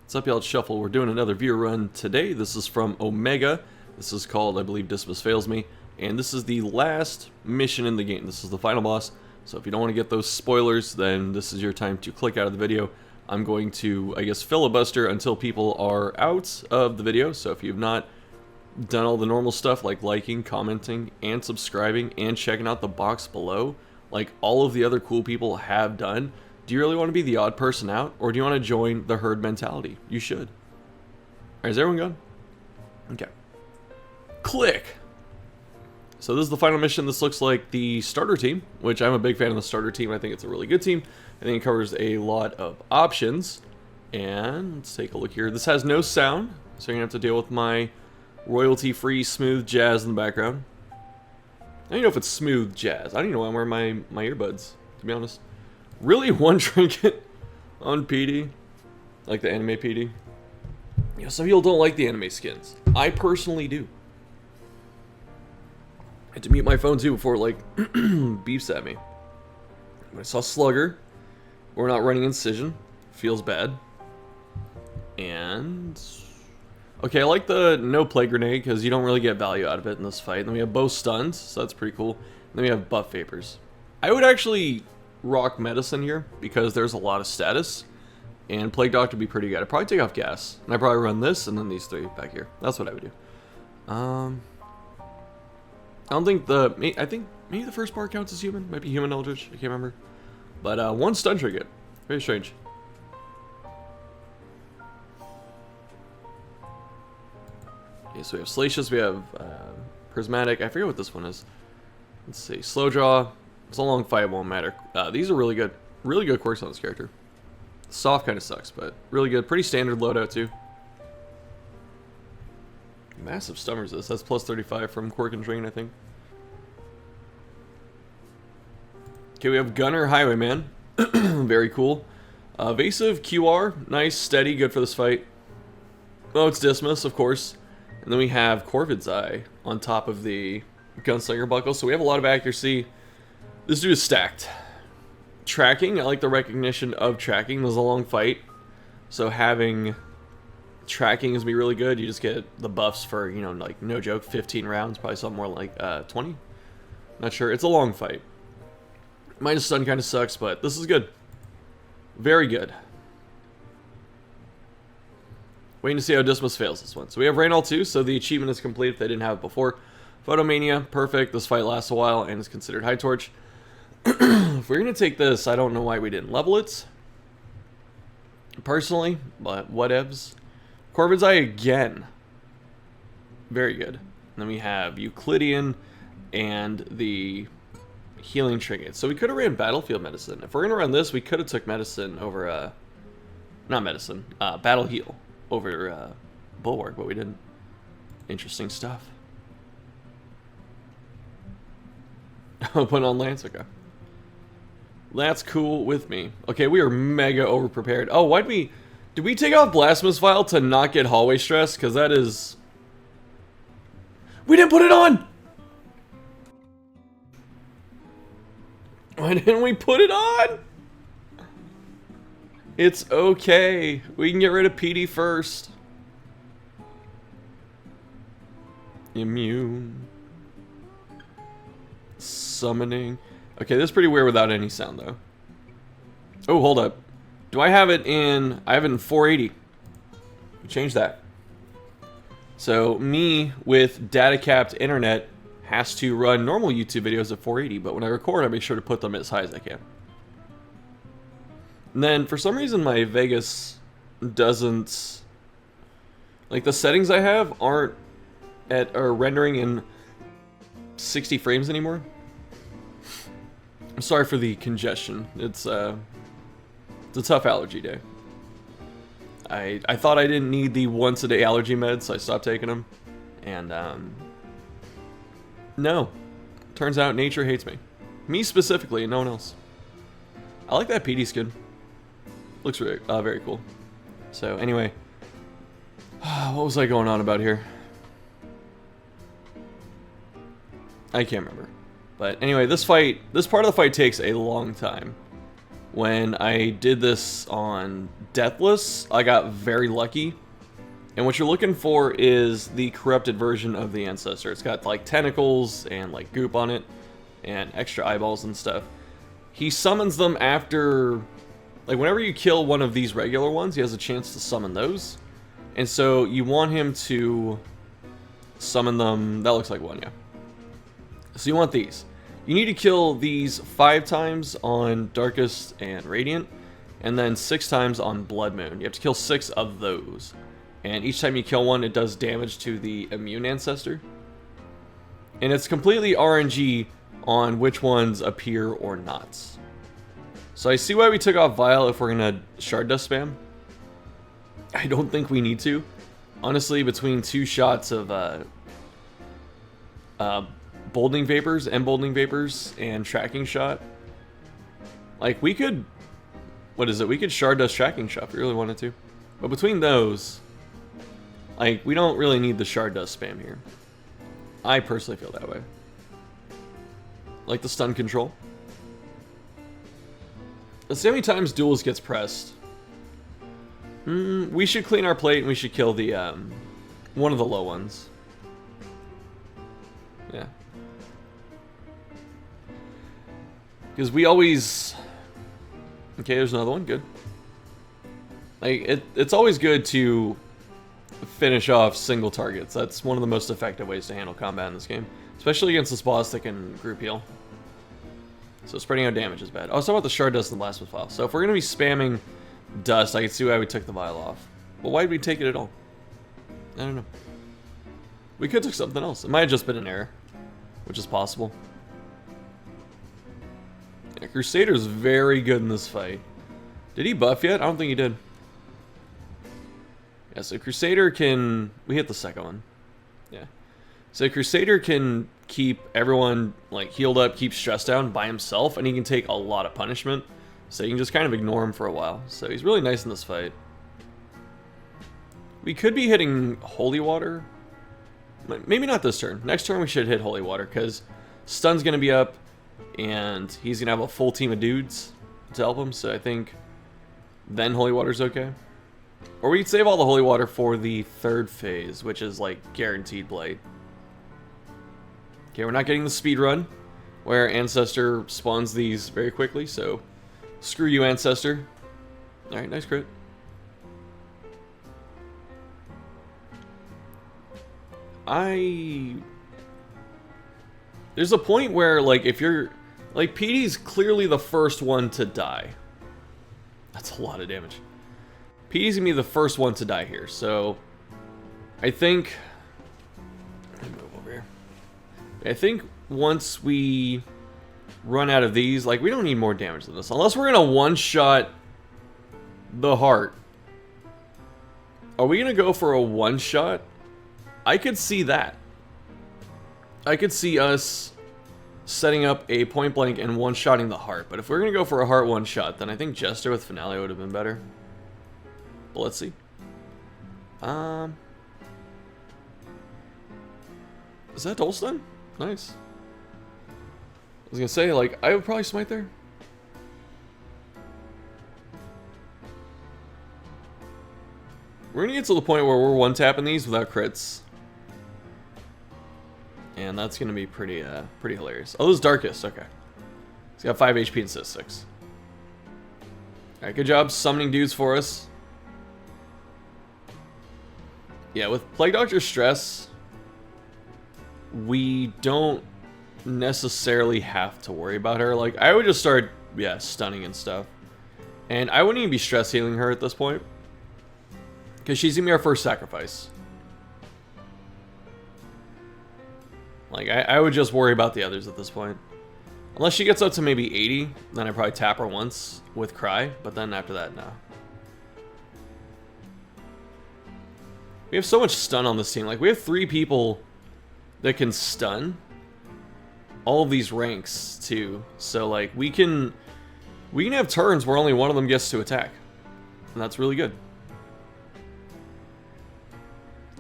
What's up, y'all? It's Shuffle. We're doing another viewer run today. This is from Omega. This is called, I believe, Dismas Fails Me. And this is the last mission in the game. This is the final boss. So if you don't want to get those spoilers, then this is your time to click out of the video. I'm going to, I guess, filibuster until people are out of the video. So if you've not done all the normal stuff like liking, commenting, and subscribing, and checking out the box below, like all of the other cool people have done, do you really want to be the odd person out, or do you want to join the herd mentality? You should. Alright, is everyone gone? Okay. Click! So this is the final mission. This looks like the starter team, which I'm a big fan of the starter team. I think it's a really good team. I think it covers a lot of options. And let's take a look here. This has no sound, so you're going to have to deal with my royalty-free smooth jazz in the background. I don't even know if it's smooth jazz. I don't even know why I'm wearing my earbuds, to be honest. Really, one trinket on PD? Like the anime PD? You know, some people don't like the anime skins. I personally do. I had to mute my phone too before it, like, beeps at me. When I saw Slugger, we're not running Incision. Feels bad. And... okay, I like the no Plague Grenade, because you don't really get value out of it in this fight. And then we have both stuns, so that's pretty cool. And then we have buff vapors. I would actually rock medicine here because there's a lot of status, and Plague Doctor would be pretty good. I'd probably take off gas, and I'd probably run this and then these three back here. That's what I would do. I don't think I think maybe the first part counts as human. Might be human eldritch, I can't remember. But one stun trinket, very strange. Okay, so we have Salacious, we have Prismatic. I forget what this one is. Let's see, Slow Draw. It's a long fight, it won't matter. These are really good. Really good quirks on this character. Soft kind of sucks, but really good. Pretty standard loadout, too. Massive stun resist. That's plus 35 from Quirk and Drain, I think. Okay, we have Gunner Highwayman. Very cool. Evasive QR. Nice, steady, good for this fight. Oh, it's Dismas, of course. And then we have Corvid's Eye on top of the Gunslinger Buckle. So we have a lot of accuracy. This dude is stacked. Tracking, I like the recognition of tracking. There's a long fight, so having tracking is gonna be really good. You just get the buffs for, you know, like, no joke, 15 rounds, probably something more like 20. Not sure. It's a long fight. Minus stun kind of sucks, but this is good. Very good. Waiting to see how Dismas fails this one. So we have Rain All 2, so the achievement is complete if they didn't have it before. Photomania, perfect. This fight lasts a while and is considered High Torch. If we're going to take this, I don't know why we didn't level it. Personally, but whatevs. Corvid's Eye again. Very good. And then we have Euclidean and the Healing Trinket. So we could have ran Battlefield Medicine. If we're going to run this, we could have took Medicine over, not Medicine, Battle Heal over Bulwark, but we didn't. Interesting stuff. Put on Lance, okay. That's cool with me. Okay, we are mega over-prepared. Oh, did we take off Blasphemous Vial to not get hallway stress? Because that is... we didn't put it on! Why didn't we put it on? It's okay. We can get rid of PD first. Immune. Summoning. Okay, this is pretty weird without any sound, though. Oh, hold up. Do I have it in... I have it in 480. Change that. So, me with data-capped internet has to run normal YouTube videos at 480, but when I record, I make sure to put them as high as I can. And then, for some reason, my Vegas doesn't... like, the settings I have aren't are rendering in 60 frames anymore. I'm sorry for the congestion. It's a tough allergy day. I thought I didn't need the once a day allergy meds, so I stopped taking them. And no, turns out nature hates me. Me specifically, and no one else. I like that PD skin. Looks really, very cool. So anyway, what was I going on about here? I can't remember. But anyway, this part of the fight takes a long time. when I did this on Deathless, I got very lucky. And what you're looking for is the corrupted version of the Ancestor. It's got like tentacles and like goop on it and extra eyeballs and stuff. He summons them after, like whenever you kill one of these regular ones, he has a chance to summon those. And so you want him to summon them. That looks like one, yeah. So you want these. You need to kill these 5 times on Darkest and Radiant, and then 6 times on Blood Moon. You have to kill 6 of those. And each time you kill one, it does damage to the immune Ancestor. And it's completely RNG on which ones appear or not. So I see why we took off Vile if we're going to Shard Dust spam. I don't think we need to. Honestly, between 2 shots of Emboldening Vapors, and Tracking Shot, like we could, we could Shard Dust Tracking Shot if we really wanted to. But between those, like, we don't really need the Shard Dust spam here. I personally feel that way. Like the stun control. Let's see how many times Duelist gets pressed. We should clean our plate and we should kill the, one of the low ones. Yeah. Because we always... Okay, there's another one. Good. Like, it's always good to finish off single targets. That's one of the most effective ways to handle combat in this game. Especially against this boss that can group heal. So spreading out damage is bad. Oh, so about the Shard Dust and the Blast with Vial. So if we're going to be spamming Dust, I can see why we took the Vial off. But why did we take it at all? I don't know. We could have took something else. It might have just been an error. Which is possible. Yeah, Crusader's very good in this fight. Did he buff yet? I don't think he did. Yeah, so Crusader can... We hit the second one. Yeah. So Crusader can keep everyone like healed up, keep stress down by himself, and he can take a lot of punishment. So you can just kind of ignore him for a while. So he's really nice in this fight. We could be hitting Holy Water. Maybe not this turn. Next turn we should hit Holy Water, because stun's going to be up, and he's going to have a full team of dudes to help him. So I think then Holy Water's okay. Or we could save all the Holy Water for the third phase, which is like guaranteed Blight. Okay, we're not getting the speed run, where Ancestor spawns these very quickly, so screw you, Ancestor. Alright, nice crit. There's a point where, like, if you're... Like, PD's clearly the first one to die. That's a lot of damage. PD's gonna be the first one to die here, so... I think... Let me move over here. I think once we run out of these, like, we don't need more damage than this. Unless we're gonna one-shot the heart. Are we gonna go for a one-shot? I could see that. I could see us setting up a point blank and one-shotting the heart. But if we're gonna go for a heart one-shot, then I think Jester with Finale would have been better. But let's see. Is that Dull Stun? Nice. I was gonna say, like, I would probably smite there. We're gonna get to the point where we're one-tapping these without crits. And that's gonna be pretty hilarious. Oh, this is Darkest, okay. He's got 5 HP and 6. Alright, good job summoning dudes for us. Yeah, with Plague Doctor Stress, we don't necessarily have to worry about her. Like, I would just start, yeah, stunning and stuff. And I wouldn't even be stress healing her at this point, because she's gonna be our first sacrifice. Like, I would just worry about the others at this point. Unless she gets up to maybe 80, then I'd probably tap her once with Cry, but then after that, no. We have so much stun on this team. Like, we have 3 people that can stun all of these ranks, too. So, like, we can have turns where only one of them gets to attack. And that's really good.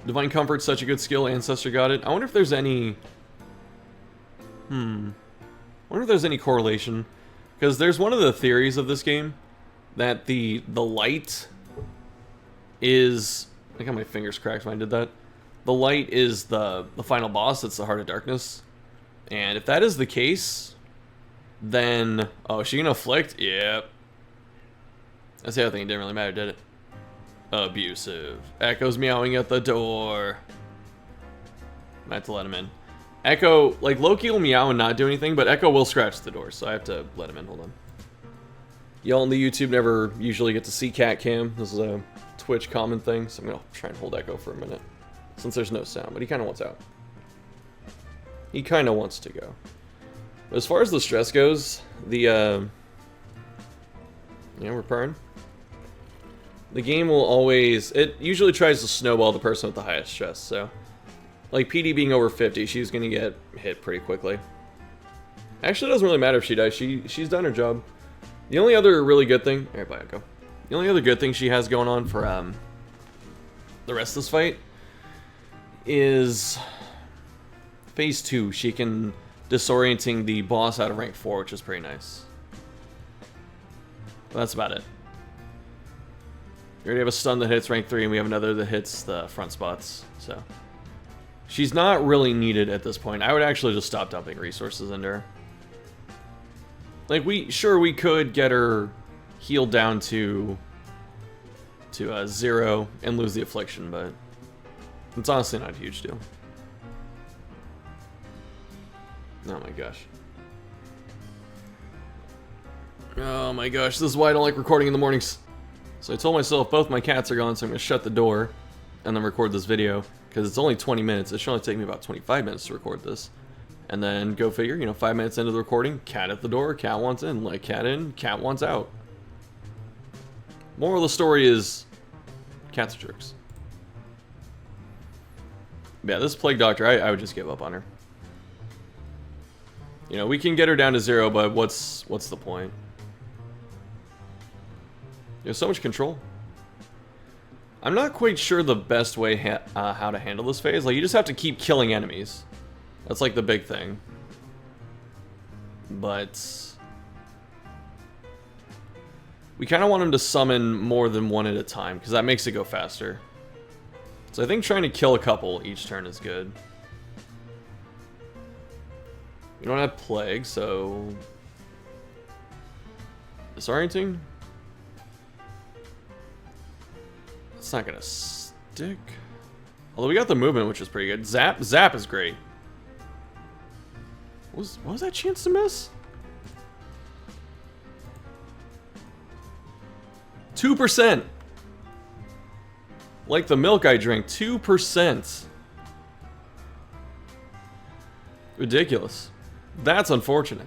Divine Comfort's such a good skill. Ancestor got it. I wonder if there's any... I wonder if there's any correlation Because there's one of the theories of this game that the light is... I got my fingers cracked when I did that. The light is the final boss. It's the Heart of Darkness. And if that is the case, then... Oh, is she gonna afflict? Yep. That's the other thing. It didn't really matter, did it? Abusive. Echo's meowing at the door. I have to let him in. Echo, like, Loki will meow and not do anything, but Echo will scratch the door, so I have to let him in. Hold on. Y'all on the YouTube never usually get to see cat cam. This is a Twitch common thing, so I'm gonna try and hold Echo for a minute. Since there's no sound, but he kind of wants out. He kind of wants to go. But as far as the stress goes, the, yeah, we're purring. The game will always, it usually tries to snowball the person with the highest stress, so. Like, PD being over 50, she's gonna get hit pretty quickly. Actually, it doesn't really matter if she dies, she's done her job. The only other really good thing, alright, bye, Echo. The only other good thing she has going on for, the rest of this fight is phase 2. She can disorienting the boss out of rank 4, which is pretty nice. But that's about it. We already have a stun that hits rank 3, and we have another that hits the front spots, so. She's not really needed at this point. I would actually just stop dumping resources into her. Like, we could get her healed down to 0 and lose the affliction, but it's honestly not a huge deal. Oh my gosh. Oh my gosh, this is why I don't like recording in the mornings. So I told myself both my cats are gone, so I'm going to shut the door and then record this video. Because it's only 20 minutes. It should only take me about 25 minutes to record this. And then go figure, you know, 5 minutes into the recording, cat at the door, cat wants in, like cat in, cat wants out. Moral of the story is, cats are jerks. Yeah, this Plague Doctor, I would just give up on her. You know, we can get her down to 0, but what's the point? You have so much control. I'm not quite sure the best way how to handle this phase. Like, you just have to keep killing enemies. That's like the big thing. But we kind of want him to summon more than one at a time, because that makes it go faster. So I think trying to kill a couple each turn is good. We don't have Plague, so... Disorienting? It's not gonna stick. Although we got the movement, which is pretty good. Zap is great. What was that chance to miss? 2%. Like the milk I drink, 2%. Ridiculous. That's unfortunate.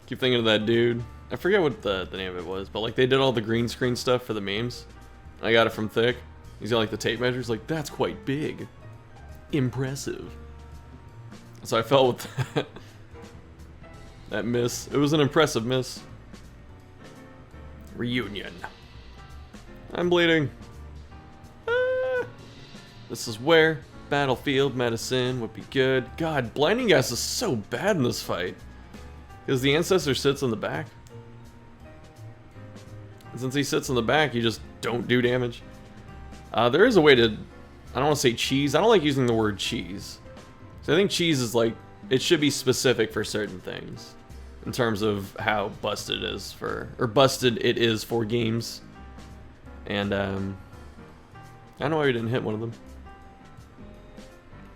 Keep thinking of that dude. I forget what the name of it was, but like they did all the green screen stuff for the memes. I got it from Thick. He's got like the tape measures, like that's quite big. Impressive. So I felt with that, that miss. It was an impressive miss. Reunion. I'm bleeding. Ah. This is where battlefield medicine would be good. God, blinding gas is so bad in this fight. Because the ancestor sits in the back. And since he sits in the back, you just don't do damage. There is a way to... I don't want to say cheese. I don't like using the word cheese. So I think cheese is like... It should be specific for certain things. In terms of how busted it is for... Or busted it is for games. And, I don't know why we didn't hit one of them.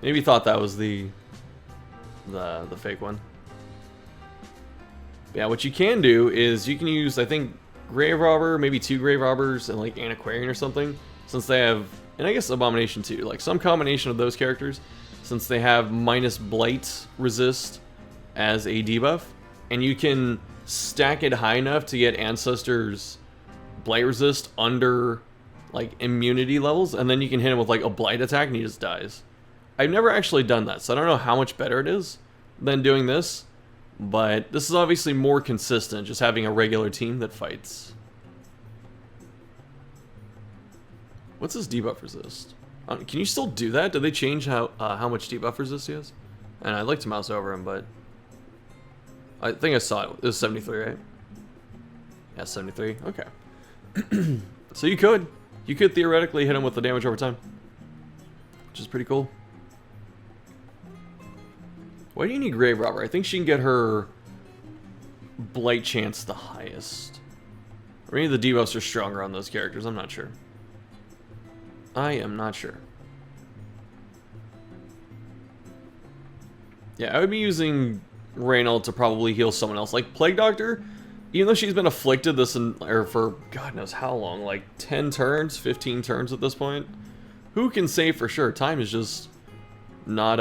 Maybe thought that was the fake one. Yeah, what you can do is you can use, I think, Grave Robber, maybe 2 Grave Robbers, and like Antiquarian or something, since they have, and I guess Abomination too, like some combination of those characters, since they have minus Blight resist as a debuff, and you can stack it high enough to get Ancestors Blight resist under like immunity levels, and then you can hit him with like a Blight attack and he just dies. I've never actually done that, so I don't know how much better it is than doing this. But this is obviously more consistent, just having a regular team that fights. What's his debuff resist? Can you still do that? Did they change how much debuff resist he has? And I'd like to mouse over him, but I think I saw it. It was 73, right? Yeah, 73. Okay. So you could theoretically hit him with the damage over time, which is pretty cool. Why do you need Grave Robber? I think she can get her Blight chance the highest. Or maybe the debuffs are stronger on those characters. I'm not sure. I am not sure. Yeah, I would be using Reynold to probably heal someone else. Like Plague Doctor, even though she's been afflicted for God knows how long, like 10 turns, 15 turns at this point. Who can say for sure? Time is just not,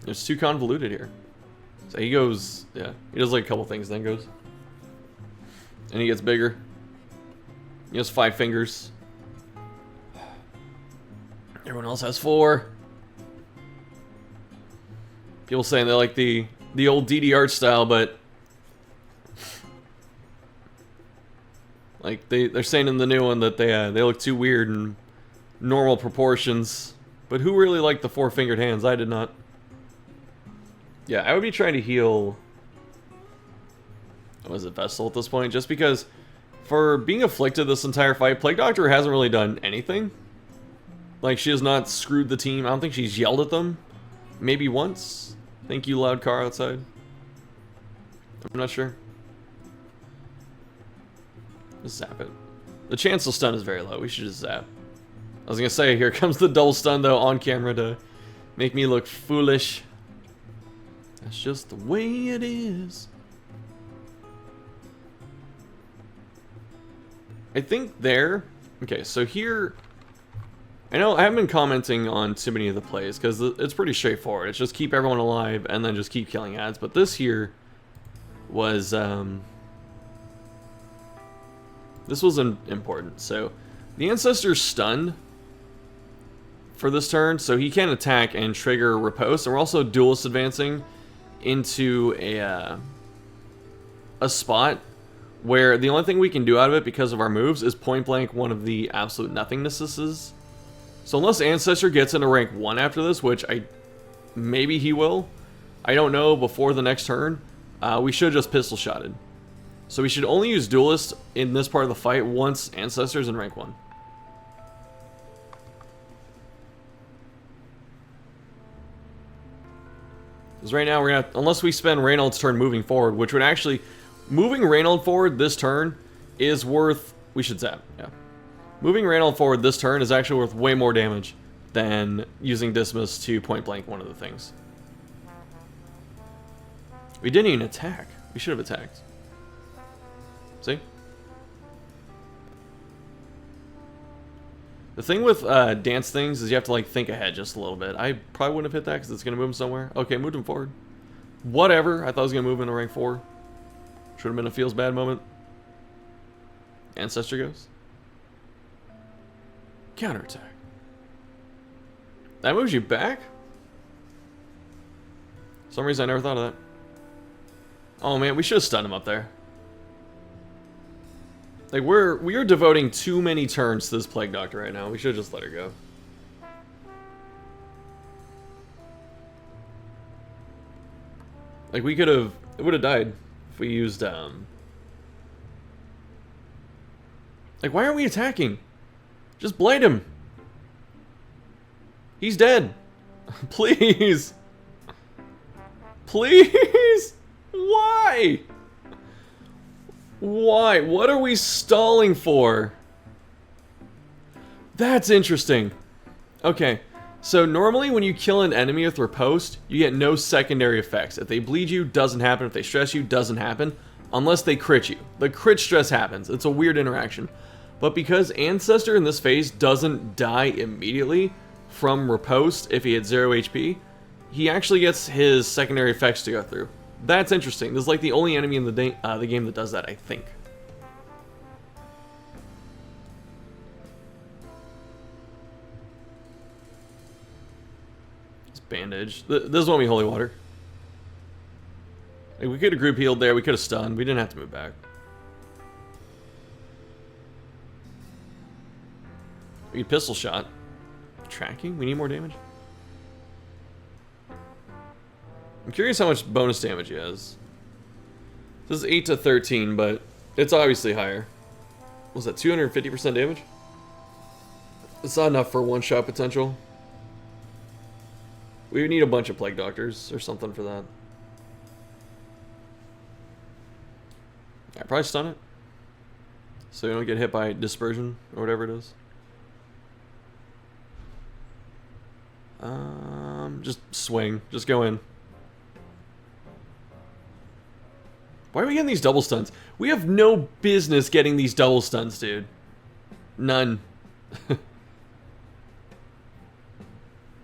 it's too convoluted here. So he goes, yeah, he does like a couple things, then goes. And he gets bigger. He has 5 fingers. Everyone else has 4. People saying they like the old DD art style, but like they're saying in the new one that they look too weird in normal proportions. But who really liked the 4-fingered hands? I did not. Yeah, I would be trying to heal. Was it Vestal at this point? Just because for being afflicted this entire fight, Plague Doctor hasn't really done anything. Like, she has not screwed the team. I don't think she's yelled at them. Maybe once. Thank you, loud car outside. I'm not sure. Just zap it. The chance of stun is very low. We should just zap. I was gonna say, here comes the double stun though on camera to make me look foolish. That's just the way it is. I think there... Okay, so here... I know I haven't been commenting on too many of the plays, because it's pretty straightforward. It's just keep everyone alive, and then just keep killing ads. But this here was... this was important. So, the Ancestor's stunned for this turn, so he can attack and trigger Riposte. And we're also Duelist advancing into a spot where the only thing we can do out of it because of our moves is point blank one of the absolute nothingnesses. So unless Ancestor gets into rank 1 after this, which maybe he will, I don't know, before the next turn, we should just pistol shotted. So we should only use Duelist in this part of the fight once Ancestor's in rank 1. Because right now we're gonna, unless we spend Reynold's turn moving forward, which would actually, moving Reynold forward this turn is worth, we should zap, yeah. Moving Reynold forward this turn is actually worth way more damage than using Dismas to point blank one of the things. We didn't even attack. We should have attacked. See? The thing with dance things is you have to like think ahead just a little bit. I probably wouldn't have hit that because it's going to move him somewhere. Okay, moved him forward. Whatever. I thought I was going to move into rank 4. Should have been a feels bad moment. Ancestor goes. Counterattack. That moves you back? For some reason I never thought of that. Oh man, we should have stunned him up there. Like we are devoting too many turns to this Plague Doctor right now. We should have just let her go. Like we could have, it would have died if we used like why aren't we attacking? Just blade him. He's dead. Please. Please. Why? Why? What are we stalling for? That's interesting. Okay. So normally when you kill an enemy with Riposte, you get no secondary effects. If they bleed you, doesn't happen. If they stress you, doesn't happen. Unless they crit you. The crit stress happens. It's a weird interaction. But because Ancestor in this phase doesn't die immediately from Riposte if he had 0 HP, he actually gets his secondary effects to go through. That's interesting. This is like the only enemy in the game that does that, I think. It's bandage. This is when we holy water. Like, we could have group healed there. We could have stunned. We didn't have to move back. We pistol shot. Tracking? We need more damage. I'm curious how much bonus damage he has. This is 8 to 13, but it's obviously higher. Was that 250% damage? It's not enough for one-shot potential. We would need a bunch of Plague Doctors or something for that. I'd probably stun it. So you don't get hit by dispersion or whatever it is. Just swing. Just go in. Why are we getting these double stuns? We have no business getting these double stuns, dude. None.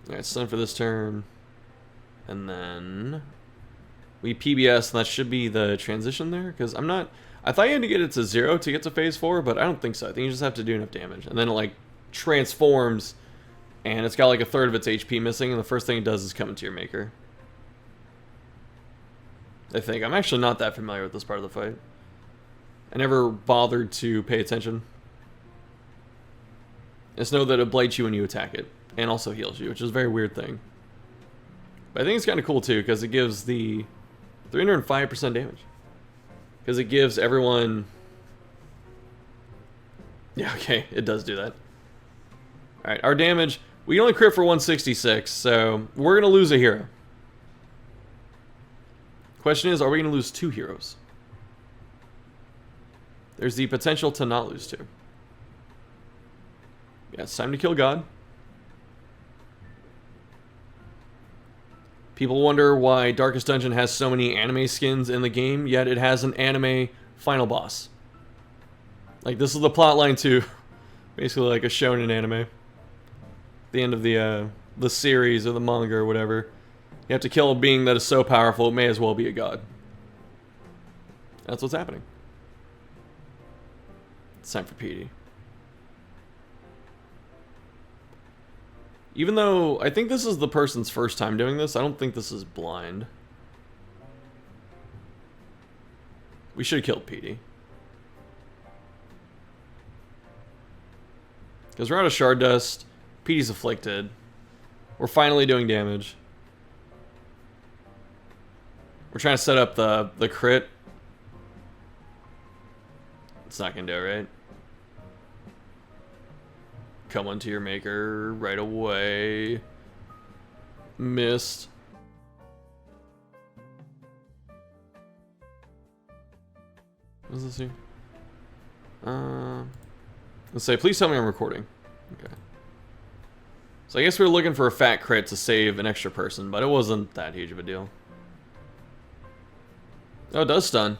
Alright, stun for this turn. And then we PBS, and that should be the transition there. Because I'm not... I thought you had to get it to 0 to get to phase 4, but I don't think so. I think you just have to do enough damage. And then it, like, transforms, and it's got, like, a third of its HP missing, and the first thing it does is come into your maker. I think. I'm actually not that familiar with this part of the fight. I never bothered to pay attention. Just know that it blights you when you attack it, and also heals you, which is a very weird thing. But I think it's kind of cool, too, because it gives the 305% damage. Because it gives everyone... Yeah, okay, it does do that. Alright, our damage... We only crit for 166, so we're going to lose a hero. Question is, are we going to lose 2 heroes? There's the potential to not lose 2. Yeah, it's time to kill God. People wonder why Darkest Dungeon has so many anime skins in the game, yet it has an anime final boss. Like, this is the plotline to basically like a shonen anime. The end of the series or the manga or whatever. You have to kill a being that is so powerful it may as well be a god. That's what's happening. It's time for PD. Even though I think this is the person's first time doing this, I don't think this is blind. We should have killed PD. Because we're out of shard dust. PD's afflicted. We're finally doing damage. We're trying to set up the crit. It's not gonna do it, right? Come onto your maker right away. Missed. What's this here? Let's say, please tell me I'm recording. Okay. So I guess we were looking for a fat crit to save an extra person, but it wasn't that huge of a deal. Oh, it does stun.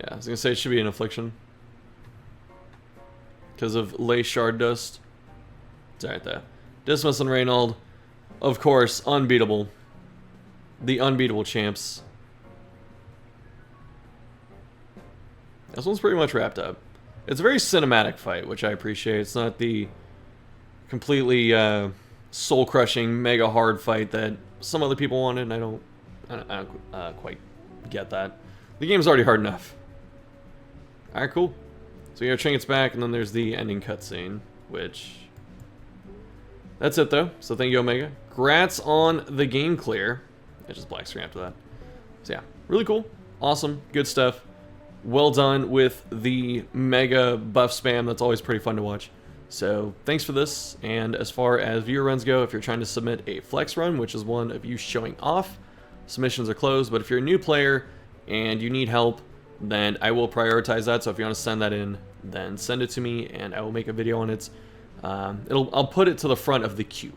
Yeah, I was gonna say it should be an affliction. Because of Lay Shard Dust. It's alright there. Dismas and Reynold, of course, unbeatable. The unbeatable champs. This one's pretty much wrapped up. It's a very cinematic fight, which I appreciate. It's not the completely soul-crushing, mega hard fight that some other people wanted, and I don't quite get that. The game's already hard enough. Alright, cool. So your trinkets back, and then there's the ending cutscene, which... That's it, though. So thank you, Omega. Grats on the game clear. It just black screen after that. So yeah, really cool. Awesome. Good stuff. Well done with the mega buff spam. That's always pretty fun to watch. So thanks for this. And as far as viewer runs go, if you're trying to submit a flex run, which is one of you showing off, submissions are closed. But if you're a new player and you need help, then I will prioritize that. So if you want to send that in, then send it to me and I will make a video on it. I'll put it to the front of the queue.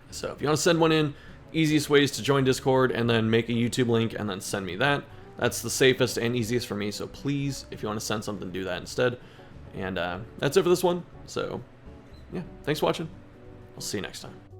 So if you want to send one in, easiest ways to join Discord and then make a YouTube link and then send me that. That's the safest and easiest for me. So please, if you want to send something, do that instead. And that's it for this one. So yeah, thanks for watching. I'll see you next time.